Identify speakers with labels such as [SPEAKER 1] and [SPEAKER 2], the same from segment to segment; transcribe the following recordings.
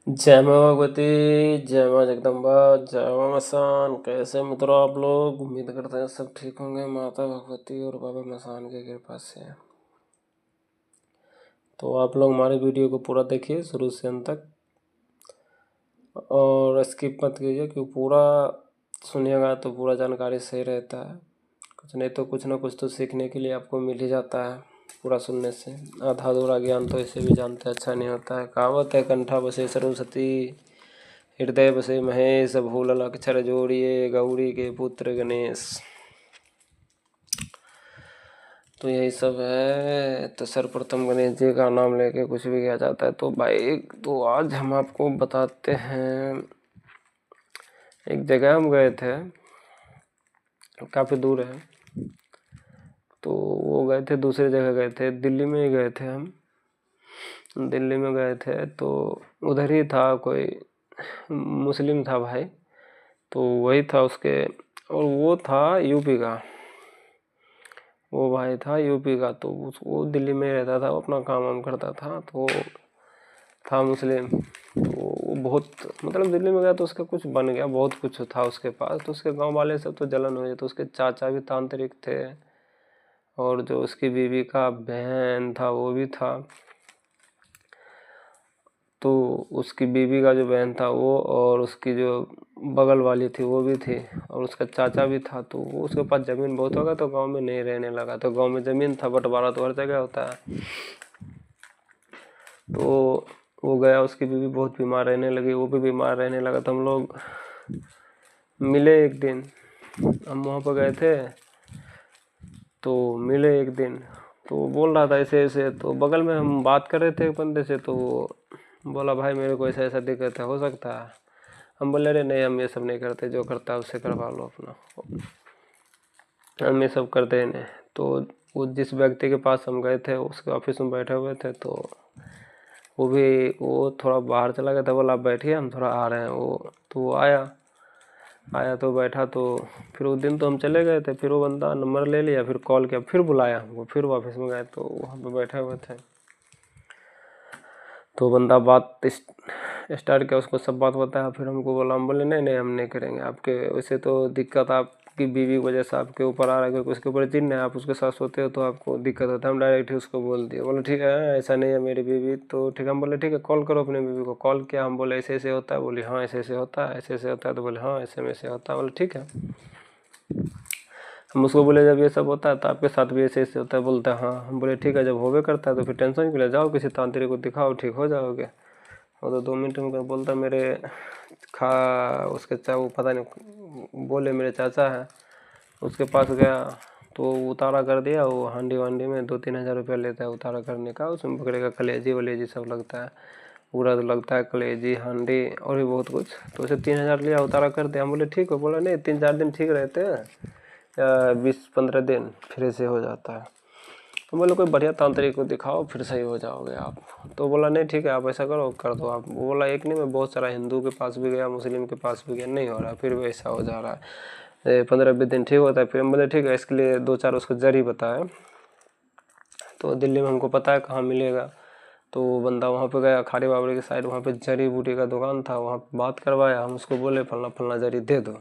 [SPEAKER 1] जय माँ भगवती, जय माँ जगदम्बा, जय माँ मसान। कैसे मित्रों आप लोग? उम्मीद करते हैं सब ठीक होंगे माता भगवती और बाबा मसान की कृपा से। तो आप लोग हमारे वीडियो को पूरा देखिए शुरू से अंत तक और स्किप मत कीजिए, क्योंकि पूरा सुनिएगा तो पूरा जानकारी सही रहता है। कुछ नहीं तो कुछ ना कुछ तो सीखने के लिए आपको मिल ही जाता है पूरा सुनने से। आधा अधूरा ज्ञान तो इसे भी जानते अच्छा नहीं होता है। कहावत है, कंठा बसे सरस्वती, हृदय बसे महेश, भूलल अक्षर जोड़िए गौरी के पुत्र गणेश। तो यही सब है। तो सर्वप्रथम गणेश जी का नाम लेके कुछ भी किया जाता है। तो भाई तो आज हम आपको बताते हैं, एक जगह हम गए थे, काफ़ी दूर है। तो वो गए थे, दूसरी जगह गए थे, दिल्ली में ही गए थे हम। दिल्ली में गए थे तो उधर ही था कोई मुस्लिम था भाई, तो वही था उसके, और वो था यूपी का। वो भाई था यूपी का, तो वो दिल्ली में रहता था, वो अपना काम वाम करता था। तो था मुस्लिम। तो वो बहुत, मतलब दिल्ली में गया तो उसका कुछ बन गया, बहुत कुछ था उसके पास। तो उसके गांव वाले सब तो जलन हुई। तो उसके चाचा भी तांत्रिक थे, और जो उसकी बीवी का बहन था वो भी था। तो उसकी बीवी का जो बहन था वो, और उसकी जो बगल वाली थी वो भी थी, और उसका चाचा भी था। तो वो उसके पास ज़मीन बहुत होगा, तो गांव में नहीं रहने लगा। तो गांव में ज़मीन था, बंटवारा तो हर जगह होता है। तो वो गया, उसकी बीवी बहुत बीमार रहने लगी, वो भी बीमार रहने लगा। तो हम लोग मिले एक दिन, हम वहाँ पर गए थे तो मिले एक दिन। तो बोल रहा था ऐसे ऐसे, तो बगल में हम बात कर रहे थे एक बंदे से, तो वो बोला भाई मेरे को ऐसा ऐसा दिक्कत है, हो सकता है। हम बोले अरे नहीं, हम ये सब नहीं करते, जो करता है उससे करवा लो अपना, हम ये सब करते ही नहीं। तो वो जिस व्यक्ति के पास हम गए थे उसके ऑफिस में बैठे हुए थे, तो वो थोड़ा बाहर चला गया था। बोला आप बैठिए, हम थोड़ा आ रहे हैं। तो वो आया तो बैठा। तो फिर उस दिन तो हम चले गए थे। फिर वो बंदा नंबर ले लिया, फिर कॉल किया, फिर बुलाया हमको, फिर वो ऑफिस में गए तो वहाँ पे बैठे हुए थे। तो बंदा बात स्टार्ट किया, उसको सब बात बताया। फिर हमको बोला, हम बोले नहीं नहीं हम नहीं करेंगे आपके, वैसे तो दिक्कत आपकी बीवी की वजह से आपके ऊपर आ रहा है, क्योंकि उसके ऊपर जिन्न है, आप उसके साथ सोते हो तो आपको दिक्कत होता है। हम डायरेक्ट ही उसको बोल दिए, बोले ठीक है ऐसा नहीं है मेरी बीवी। तो ठीक है, हम बोले ठीक है कॉल करो अपनी बीवी को। कॉल किया, हम बोले ऐसे ऐसे होता है, बोली हाँ ऐसे ऐसे होता है, ऐसे ऐसे होता है। तो बोले हाँ ऐसे में ऐसे होता है। बोले ठीक है। हम उसको बोले जब ये सब होता है तो आपके साथ भी ऐसे ऐसे होता है। बोलता है हाँ। हम बोले ठीक है, जब होवे करता है तो फिर टेंशन क्यों ले, जाओ किसी तांत्रिक को दिखाओ, ठीक हो जाओगे। वो तो 2 मिनट में बोलता मेरे खा उसके वो पता नहीं, बोले मेरे चाचा है, उसके पास गया तो उतारा कर दिया। वो हांडी वांडी में 2-3 हज़ार रुपया लेता है उतारा करने का। उसमें बकरे का कलेजी वलेजी सब लगता है, पूरा तो लगता है, कलेजी हांडी और भी बहुत कुछ। तो उसे 3 हज़ार लिया, उतारा कर दिया। हम बोले ठीक है। बोला नहीं, 3-4 दिन ठीक रहते हैं, 20-15 दिन फिर से हो जाता है। तो बोले कोई बढ़िया तांत्रिक को दिखाओ, फिर सही हो जाओगे आप। तो बोला नहीं ठीक है, आप ऐसा करो, कर दो आप। वो बोला एक नहीं, मैं बहुत सारा हिंदू के पास भी गया, मुस्लिम के पास भी गया, नहीं हो रहा, फिर भी ऐसा हो जा रहा है। 15-20 दिन ठीक होता है। फिर हम बोले ठीक है, इसके लिए 2-4 उसको जरी बताया। तो दिल्ली में हमको पता है कहाँ मिलेगा। तो वो बंदा वहाँ पे गया, खाड़ी बाबरी के साइड, वहाँ पे जड़ी बूटी का दुकान था, वहाँ पे बात करवाया। हम उसको बोले फलना फलना जरी दे दो।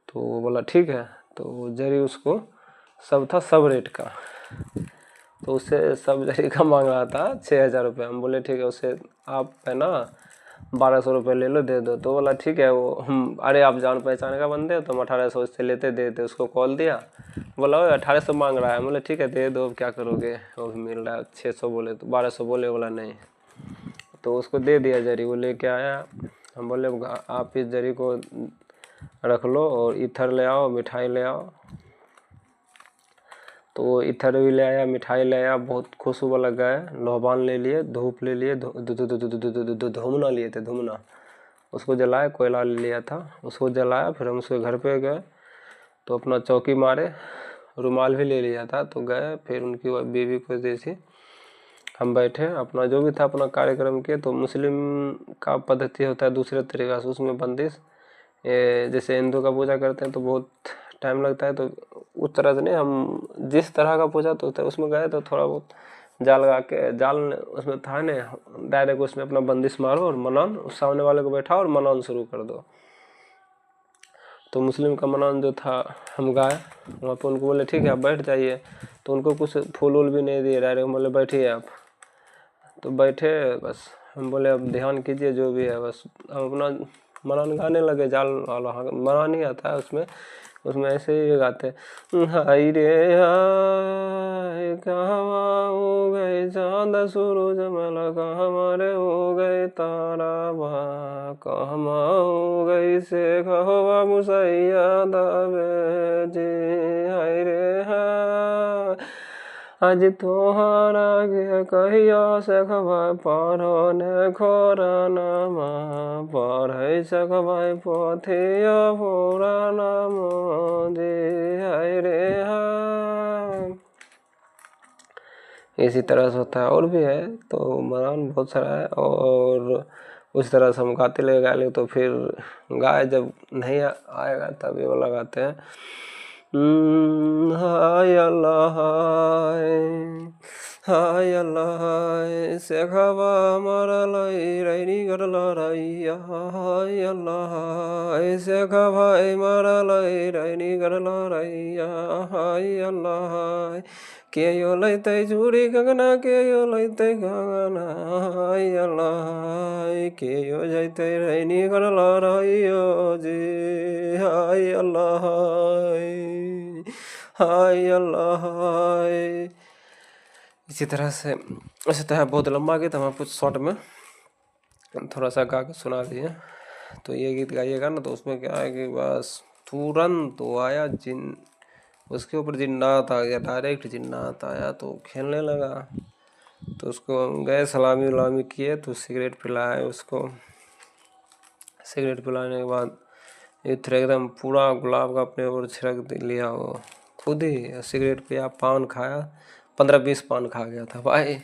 [SPEAKER 1] तो वो बोला ठीक है। तो वो जरी उसको सब था, सब रेट का। तो उससे सब जगह का मांग रहा था 6,000 रुपये। हम बोले ठीक है, उससे आप है ना 1,200 रुपये ले लो, दे दो। तो बोला ठीक है। वो हम अरे आप जान पहचान का बंदे हो तो हम 1,800 उससे लेते देते। उसको कॉल दिया, बोला वो 1,800 मांग रहा है। बोले ठीक है दे दो, अब क्या करोगे, वो भी मिल रहा है 600 बोले तो 1,200 बोले। बोला नहीं। तो उसको दे दिया जरी, वो लेके आया। हम बोले आप इस जरी को रख लो और इथर ले आओ, मिठाई ले आओ। तो वो इथर भी ले आया, मिठाई ले आया, बहुत खुशबू वाला गए, लोहबान ले लिए, धूप ले लिए, धूमना लिए थे, धूमना उसको जलाया, कोयला ले लिया था, उसको जलाया। फिर हम उसके घर पे गए तो अपना चौकी मारे, रुमाल भी ले लिया था। तो गए, फिर उनकी बीवी को जैसी हम बैठे, अपना जो भी था अपना कार्यक्रम किए। तो मुस्लिम का पद्धति होता है दूसरे तरीका से, उसमें बंदिश जैसे हिंदू का पूजा करते हैं तो बहुत टाइम लगता है, तो उस तरह से नहीं, हम जिस तरह का पूजा तो होता है उसमें गए तो थोड़ा बहुत जाल लगा के, जाल उसमें था ना, डायरेक्ट उसमें अपना बंदिश मारो और मनान उस सामने वाले को बैठाओ और मनान शुरू कर दो। तो मुस्लिम का मनान जो था हम गाए वहाँ पे, उनको बोले ठीक है आप बैठ जाइए। तो उनको कुछ फूल वूल भी नहीं दिए, डायरेक्ट बोले बैठिए आप। तो बैठे, बस हम बोले अब ध्यान कीजिए जो भी है, बस हम अपना मनान गाने लगे। जाल वाला मनान नहीं आता है उसमें, उसमें ऐसे ही गाते, हाय रे हाय कहवा हो गए चांद सूरज मला, कहवा रे हो गए तारा बा, कहवा हो गई से कहवा मुसैया दावे जी, हाय रे हाय आज तोहरा के कहिया सकबाय पढ़ने खोरानामा, पढ़ै सकबाय पोथिया पुरानामा जे, हाय रे हाय। इसी तरह से होता है, और भी है तो मनान बहुत सारा है। और उस तरह से हम गाते ले गा ले, तो फिर गाए जब नहीं आएगा तब ये वाला गाते हैं, हाय अल्लाह हाय अल्लाह से खबा मरा लाई रैनी कर लड़ैया, हाय अल्लाह से खबा मरा लाई रैनी कर लड़ैया, हाय अल्लाह के यो लैतै चूड़ी कंगना, के यो लैतै कंगना, हाय अल्लाह के यो जैतै रैनी कर लड़ैयो जी, हाय अल्लाह हाय अल्लाह। इसी तरह से वैसे तो है बहुत लंबा गीत, हम आपको शॉर्ट में थोड़ा सा गा के सुना दिए। तो ये गीत गाइएगा ना तो उसमें क्या है कि बस तुरंत तो आया जिन, उसके ऊपर जिन्नात आ गया, डायरेक्ट जिन्नात आया तो खेलने लगा। तो उसको गए सलामी वलामी किए, तो सिगरेट पिलाए उसको। सिगरेट पिलाने के बाद इधर एकदम पूरा गुलाब का अपने ऊपर छिड़क लिया वो खुद ही। सिगरेट पिया, पान खाया, 15-20 पान खा गया था भाई,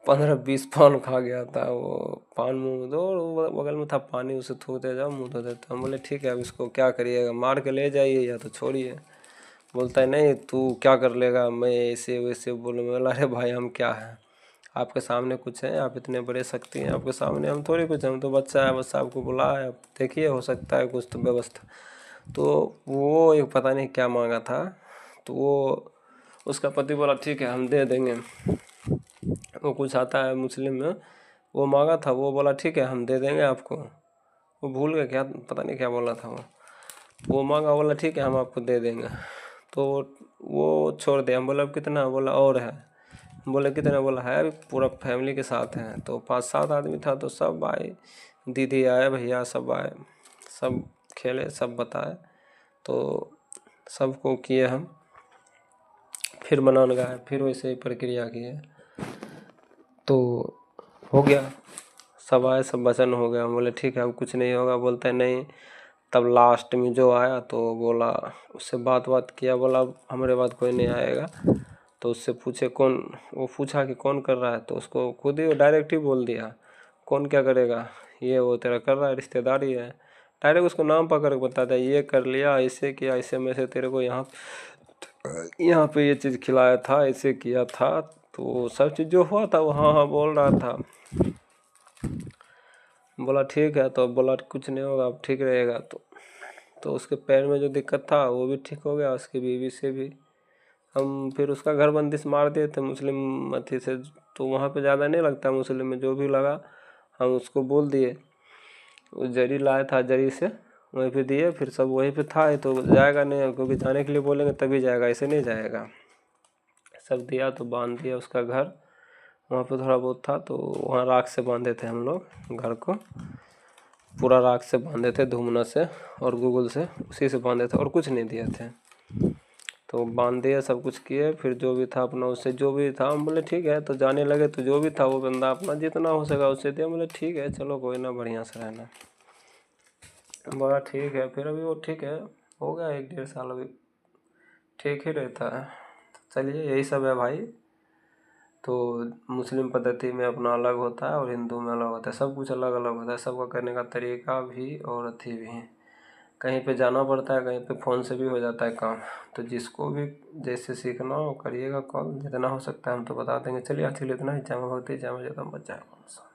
[SPEAKER 1] 15-20 पान खा गया था वो। पान मुँह दो, बगल में था पानी, उसे थूकते जाओ मुँह धो देता। हम बोले ठीक है अब इसको क्या करिएगा, मार के ले जाइए या तो छोड़िए। बोलता है नहीं तू क्या कर लेगा, मैं ऐसे वैसे बोले। बोला अरे भाई हम क्या है, आपके सामने कुछ है, आप इतने बड़े शक्ति हैं, आपके सामने हम थोड़ी कुछ, हम तो बच्चा है, बस आपको बुलाया, आप देखिए हो सकता है कुछ तो व्यवस्था। तो वो एक पता नहीं क्या मांगा था, तो वो उसका पति बोला ठीक है हम दे देंगे। वो कुछ आता है मुस्लिम में, वो मांगा था, वो बोला ठीक है हम दे देंगे आपको। वो भूल गया क्या, पता नहीं क्या बोला था वो मांगा, बोला ठीक है हम आपको दे देंगे। तो वो छोड़ दिया। हम बोला कितना, बोला और है। बोले कितना, बोला है अभी पूरा फैमिली के साथ हैं। तो 5-7 आदमी था, तो सब आए, दीदी आए, भैया सब आए, सब खेले, सब बताए, तो सबको किए हम। फिर मनान गाए, फिर वैसे ही प्रक्रिया किए, तो हो गया। सब आए, सब वचन हो गया। हम बोले ठीक है अब कुछ नहीं होगा। बोलते नहीं। तब लास्ट में जो आया तो बोला, उससे बात किया, बोला अब हमारे बाद कोई नहीं आएगा। तो उससे पूछे कौन, वो पूछा कि कौन कर रहा है, तो उसको खुद ही डायरेक्ट ही बोल दिया कौन क्या करेगा, ये वो तेरा कर रहा है, रिश्तेदारी है। डायरेक्ट उसको नाम पकड़ के बता दिया, ये कर लिया, ऐसे किया, ऐसे में से तेरे को यहाँ पे ये चीज़ खिलाया था, ऐसे किया था। तो सब चीज़ जो हुआ था वो हाँ हाँ बोल रहा था। बोला ठीक है, तो बोला कुछ नहीं होगा अब ठीक रहेगा। तो उसके पैर में जो दिक्कत था वो भी ठीक हो गया, उसकी बीवी से भी। हम फिर उसका घर बंदिश मार दिए थे मुस्लिम अथी से, तो वहाँ पे ज़्यादा नहीं लगता मुस्लिम में, जो भी लगा हम उसको बोल दिए। वो जरी लाया था, जरी से वहीं पे दिए, फिर सब वहीं पे था। तो जाएगा नहीं, क्योंकि जाने के लिए बोलेंगे तभी जाएगा, ऐसे नहीं जाएगा। सब दिया तो बांध दिया उसका घर। वहाँ पे थोड़ा बहुत था तो वहाँ राख से बांधे थे हम लोग घर को, पूरा राख से बांधे थे, धूमना से और गूगल से, उसी से बांधे थे और कुछ नहीं दिए थे। तो बांध दिए, सब कुछ किए। फिर जो भी था अपना, उससे जो भी था, हम बोले ठीक है। तो जाने लगे, तो जो भी था वो बंदा अपना जितना हो सका उससे दिया। बोले ठीक है चलो कोई ना, बढ़िया से रहना। बोला ठीक है। फिर अभी वो ठीक है, हो गया 1-1.5 साल, अभी ठीक ही रहता है। चलिए यही सब है भाई। तो मुस्लिम पद्धति में अपना अलग होता है और हिंदू में अलग होता है, सब कुछ अलग अलग होता है, सबका करने का तरीका भी और अथी भी। कहीं पे जाना पड़ता है, कहीं पे फ़ोन से भी हो जाता है काम। तो जिसको भी जैसे सीखना हो करिएगा कॉल, जितना हो सकता है हम तो बता देंगे। चलिए आज के लिए इतना ही। जय मां भगवती, जय मां जगदम्बा, जय मां।